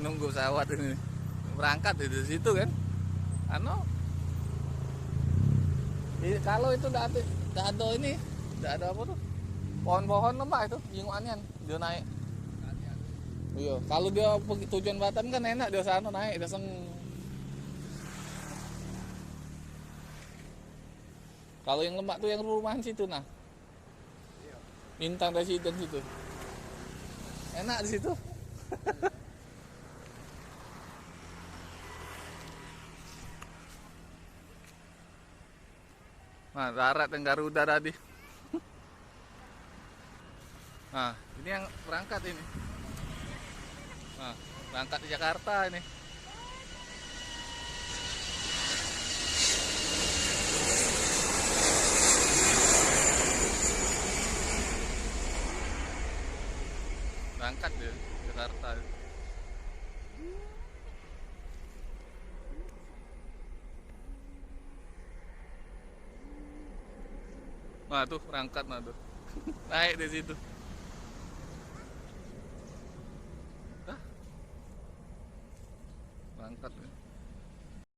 nunggu pesawat ini berangkat di situ kan. Kalau itu udah ada ini, udah ada apa tuh? Pohon-pohon lembah itu, jinguannya dia naik. Iya, kalau dia tujuan Batam kan enak dia sana naik, dia Kalau yang lemak tuh yang rumahan situ nah. Bintang Residen situ. Enak di situ. Nah, darat yang Garuda tadi. Nah, ini yang berangkat ini. Nah, berangkat di Jakarta ini. Berangkat di Jakarta. Nah, tuh berangkat nah tuh. Naik di situ. Hah? Berangkat.